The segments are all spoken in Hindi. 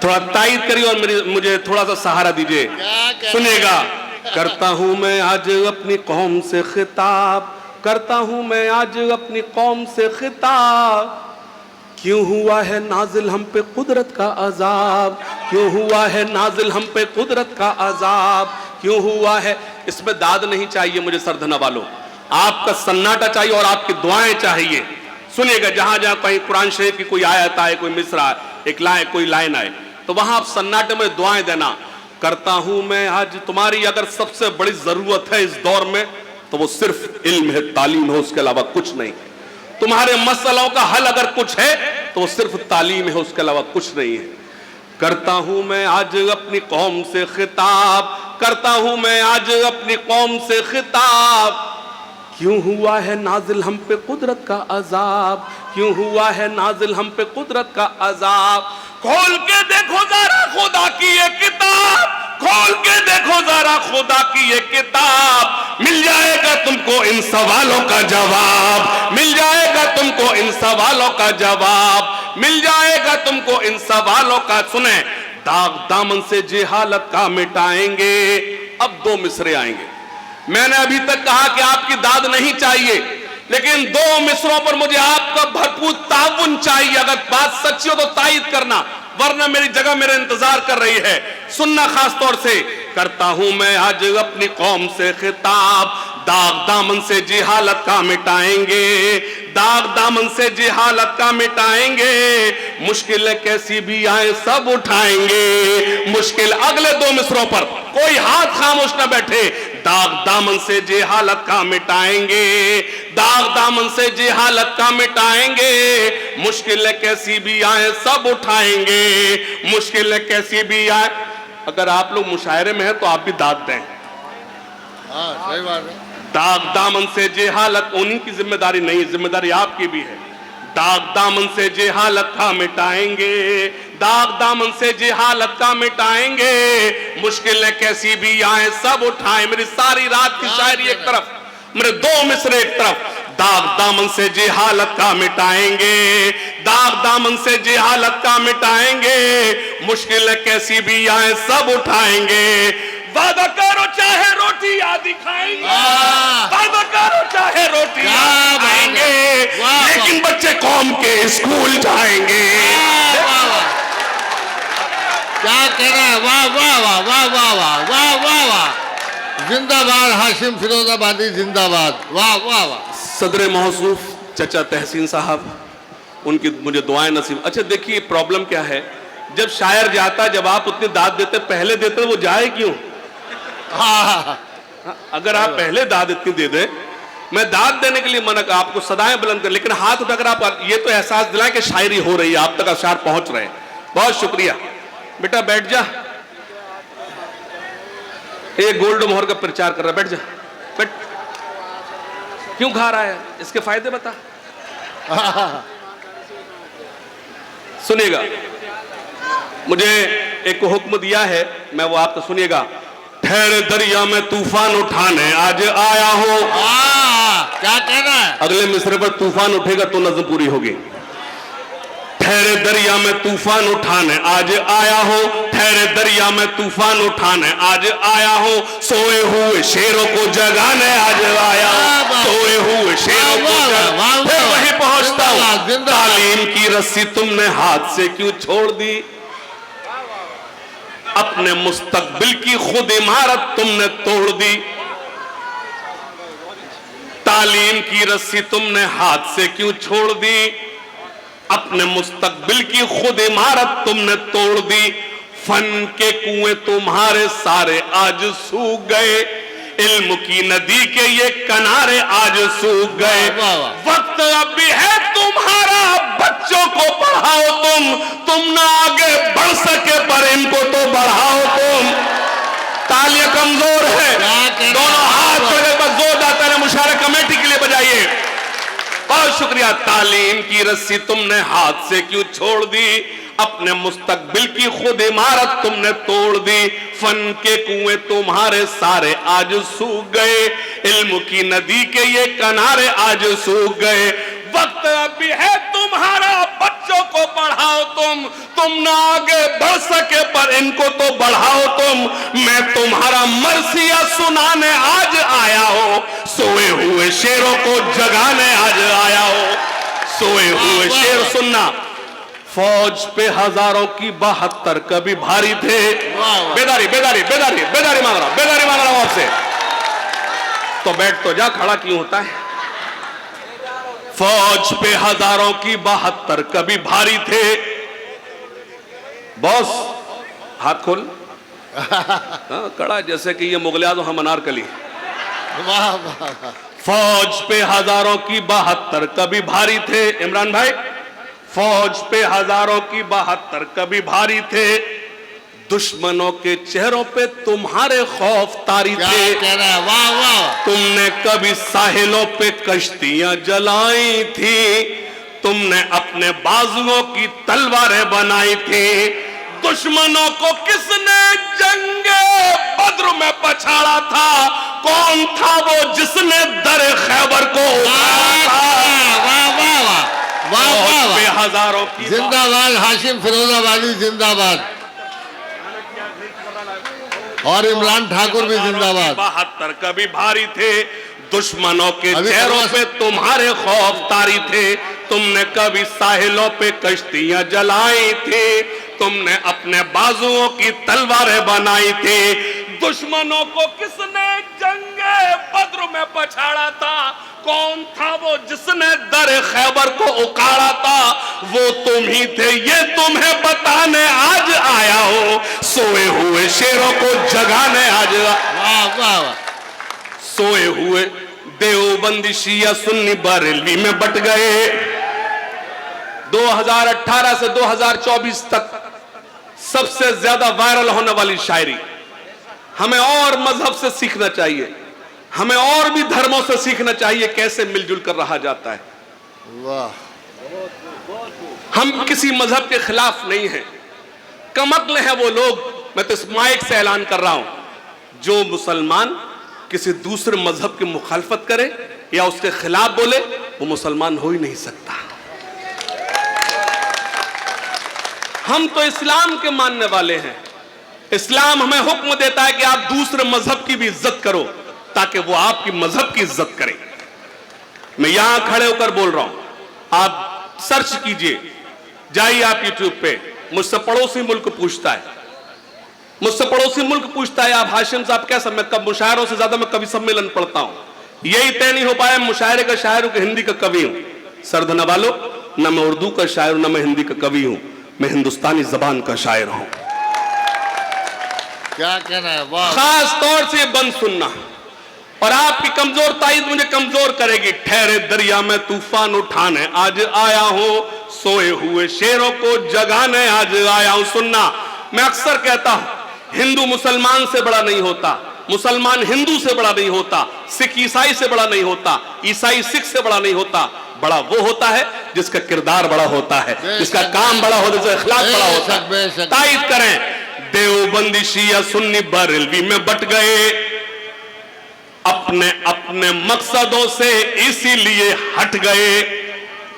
थोड़ा तायद करिए और मुझे थोड़ा सा सहारा दीजिए। सुनिएगा। करता हूं मैं आज अपनी कौम से खिताब, करता हूं मैं आज अपनी कौम से खिताब, क्यों हुआ है नाजिल हम पे कुदरत का अजाब, क्यों हुआ है नाजिल हम पे कुदरत का अजाब, क्यों हुआ है। इसमें दाद नहीं चाहिए मुझे सरधना वालों, आपका सन्नाटा चाहिए और आपकी दुआएं चाहिए। सुनिएगा, जहां जहां कहीं कुरान शरीफ की कोई आयत आए, कोई मिसरा, एक लाइन, कोई लाइन आए, तो वहां आप सन्नाटे में दुआएं देना। करता हूं मैं आज, तुम्हारी अगर सबसे बड़ी जरूरत है इस दौर में तो वो सिर्फ इल्म है, तालीम है, उसके अलावा कुछ नहीं। तुम्हारे मसलों का हल अगर कुछ है तो वो सिर्फ तालीम है, उसके अलावा कुछ नहीं है। करता हूं मैं आज अपनी कौम से खिताब, करता हूं मैं आज अपनी कौम से खिताब, क्यों हुआ है नाजिल हम पे कुदरत का अजाब, क्यों हुआ है नाजिल हम पे कुदरत का अजाब। खोल के देखो जरा खुदा की ये किताब, खोल के देखो जरा खुदा की ये किताब, मिल जाएगा तुमको इन सवालों का जवाब, मिल जाएगा तुमको इन सवालों का जवाब, मिल जाएगा तुमको इन सवालों का। सुने, दाग दामन से जेहालत का मिटाएंगे। अब दो मिसरे आएंगे। मैंने अभी तक कहा कि आपकी दाद नहीं चाहिए, लेकिन दो मिसरों पर मुझे आपका भरपूर ताउन चाहिए। अगर बात सच्ची हो तो तायद करना, वरना मेरी जगह मेरे इंतजार कर रही है। सुनना खास तौर से। करता हूं मैं आज अपनी कौम से खिताब, दाग दामन से जिहालत का मिटाएंगे, दाग दामन से जिहालत का मिटाएंगे, मुश्किल कैसी भी आए सब उठाएंगे। मुश्किल अगले दो मिसरों पर कोई हाथ खामोश न बैठे। दाग दामन से जिहालत का मिटाएंगे, दाग दामन से जिहालत का मिटाएंगे, मुश्किल कैसी भी आए सब उठाएंगे, मुश्किल कैसी भी आए। अगर आप लोग मुशायरे में हैं तो आप भी दाद दें। हाँ, सही बात है। दाग दामन से जेहालत उन्हीं की जिम्मेदारी नहीं, जिम्मेदारी आपकी भी है। दाग दामन से जेहालत का मिटाएंगे, दाग दामन से जेहालत का मिटाएंगे, मुश्किलें कैसी भी आए सब उठाएं। मेरी सारी रात की शायरी एक तरफ, मेरे दो मिसरे एक तरफ। दाग दामन से जेहालत का मिटाएंगे, दाग दामन से जेहालत का मिटाएंगे, मुश्किलें कैसी भी आए सब उठाएंगे। वादा करो चाहे रोटी आदि खाएंगे, वादा करो चाहे रोटी खाएंगे, लेकिन बच्चे कौम के स्कूल जाएंगे। क्या कह रहा है? वाह वाह वाह वाह वाह वाह वाह वाह वाह। जिंदाबाद हाशिम फिरोजाबादी, जिंदाबाद। वाह वाह वाह। सदर मौसूफ चचा तहसीन साहब, उनकी मुझे दुआएं नसीब। अच्छा देखिए प्रॉब्लम क्या है, जब शायर जाता, जब आप उतनी दाद देते, पहले देते, वो जाए क्यों? अगर आप पहले दाद इतनी दे दे, मैं दाद देने के लिए मना कर, आपको सदाएं बुलंद कर, लेकिन हाथ उठाकर आप ये तो एहसास दिलाएं कि शायरी हो रही है, आप तक अशार पहुंच रहे हैं। बहुत शुक्रिया बेटा, बैठ जा। ये गोल्ड मोहर का प्रचार कर रहा है, बैठ जा, बैठ। क्यों खा रहा है, इसके फायदे बता। सुनिएगा, मुझे एक हुक्म दिया है, मैं वो आपको सुनिएगा। ठहरे दरिया में तूफान उठाने आज आया हो। क्या कहना है? अगले मिसरे पर तूफान उठेगा तो नज़्म पूरी होगी। ठहरे दरिया में तूफान उठाने आज आया हो, ठहरे दरिया में तूफान उठाने आज आया हो, सोए हुए शेरों को जगाने आज आया हो, सोए हुए शेरों को जगाने। फिर वहीं पहुंचता हूं, तालीम की रस्सी तुमने हाथ से क्यों छोड़ दी, अपने मुस्तकबिल की खुद इमारत तुमने तोड़ दी। तालीम की रस्सी तुमने हाथ से क्यों छोड़ दी, अपने मुस्तकबिल की खुद इमारत तुमने तोड़ दी। फन के कुएं तुम्हारे सारे आज सूख गए, इल्म की नदी के ये किनारे आज सूख गए। वक्त अब भी है तुम्हारा, बच्चों को पढ़ाओ तुम ना आगे बढ़ सके पर इनको तो बढ़ाओ तुम। तालियां कमजोर है, दोनों हाथ बस जोरदार मुशायरा कमेटी के लिए बजाइए। बहुत शुक्रिया। तालीम की रस्सी तुमने हाथ से क्यों छोड़ दी, अपने मुस्तकबिल की खुद इमारत तुमने तोड़ दी। फन के कुएं तुम्हारे सारे आज सूख गए, इल्म की नदी के ये किनारे आज सूख गए। वक्त अब भी है तुम्हारा, बच्चों को बढ़ाओ तुम ना आगे बढ़ सके पर इनको तो बढ़ाओ तुम। मैं तुम्हारा मरसिया सुनाने आज आया हो, सोए हुए शेरों को जगाने आज आया हो। सोए हुए शेर सुनना। फौज पे हजारों की 72 कभी भारी थे। बेदारी बेदारी बेदारी बेदारी मांग रहा हूं आपसे। तो बैठ तो जा, खड़ा क्यों होता है? फौज पे हजारों की 72 कभी भारी थे। बॉस हाथ खोल। हाँ, कड़ा जैसे कि ये मुगल आजम हम अनारकली। वाह वाह। फौज पे हजारों की 72 कभी भारी थे। इमरान भाई, फौज पे हजारों की 72 कभी भारी थे। दुश्मनों के चेहरों पे तुम्हारे खौफ तारी थे। कह रहा है, वाह वाह। तुमने कभी साहिलों पे कश्तियां जलाई थी, तुमने अपने बाजुओं की तलवारें बनाई थी। दुश्मनों को किसने जंगे बद्र में पछाड़ा था? कौन था वो जिसने दर खैबर को उखाड़ा था? वाह वाह वाह वाह वाह। हजारों की जिंदाबाद हाशिम फिरोजाबादी जिंदाबाद, और इमरान ठाकुर भी जिंदाबाद। 72 कभी भारी थे। दुश्मनों के चेहरों पे तुम्हारे खौफ तारी थे। तुमने कभी साहिलों पे कश्तियां जलाई थी, तुमने अपने बाजुओं की तलवारें बनाई थी। दुश्मनों को किसने जंगे बद्र में पछाड़ा था? कौन था वो जिसने दर खैबर को उखाड़ा था? वो तुम ही थे, ये तुम्हें बताने आज आया हो। सोए हुए शेरों को जगाने आज। वाह वाह। सोए हुए देवबंदी शिया सुन्नी बरेलवी में बट गए। 2018 से 2024 तक सबसे ज्यादा वायरल होने वाली शायरी। हमें और मजहब से सीखना चाहिए, हमें और भी धर्मों से सीखना चाहिए कैसे मिलजुल कर रहा जाता है। वाह। हम किसी मजहब के खिलाफ नहीं हैं। कमअक्ल है वो लोग, मैं तो इस माइक से ऐलान कर रहा हूं, जो मुसलमान किसी दूसरे मजहब की मुखालफत करे या उसके खिलाफ बोले, वो मुसलमान हो ही नहीं सकता। हम तो इस्लाम के मानने वाले हैं। इस्लाम हमें हुक्म देता है कि आप दूसरे मजहब की भी इज्जत करो ताकि वो आपकी मजहब की इज्जत करे। मैं यहां खड़े होकर बोल रहा हूं, आप सर्च कीजिए, जाइए आप यूट्यूब पे। मुझसे पड़ोसी मुल्क पूछता है आप हाशिम साहब कैसा? मैं कब मुशायरों से ज्यादा मैं कवि सम्मेलन पढ़ता हूं। यही तय नहीं हो पाया मुशायरे का शायर हूं कि हिंदी का कवि हूं। सरधना वालों, न मैं उर्दू का शायर हूं, न मैं हिंदी का कवि हूं, मैं हिंदुस्तानी जबान का शायर हूं। क्या कहना है? वाह। खास तौर से बंद सुनना, और आपकी कमजोर ताईद मुझे कमजोर करेगी। ठहरे दरिया में तूफान उठाने आज आया हूं, सोए हुए शेरों को जगाने आज आया हूं। सुनना, मैं अक्सर कहता हूं, हिंदू मुसलमान से बड़ा नहीं होता, मुसलमान हिंदू से बड़ा नहीं होता, सिख ईसाई से बड़ा नहीं होता, ईसाई सिख से बड़ा नहीं होता। बड़ा वो होता है जिसका किरदार बड़ा होता है, जिसका काम बड़ा होता है, जिसका इखलाक बड़ा होता है। ताईद करें, देवबंदी शिया सुन्नी बरेलवी में बट गए। अपने अपने मकसदों से इसीलिए हट गए।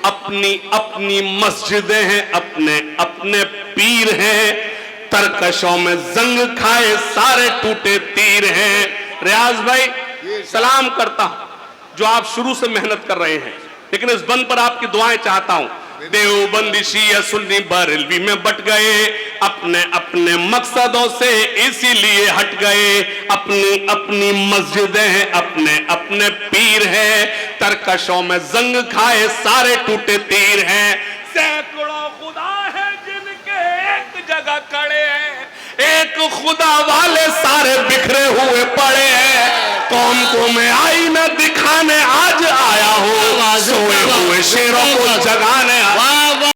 अपनी अपनी मस्जिदें हैं, अपने अपने पीर हैं। तरकशों में जंग खाए सारे टूटे तीर हैं। रियाज भाई, सलाम करता हूं जो आप शुरू से मेहनत कर रहे हैं, लेकिन इस बंद पर आपकी दुआएं चाहता हूं। देवबंदी शिया सुन्नी बरेलवी में बट गए। अपने अपने मकसदों से इसीलिए हट गए। अपनी अपनी मस्जिदें हैं, अपने अपने पीर हैं। तरकशों में जंग खाए सारे टूटे तीर हैं। सैकड़ों खुदा है जिनके एक जगह खड़े हैं, एक खुदा वाले सारे बिखरे हुए पड़े हैं। कौम को मैं आईना दिखाने आज आया हूँ, सोए हुए शेरों को जगाने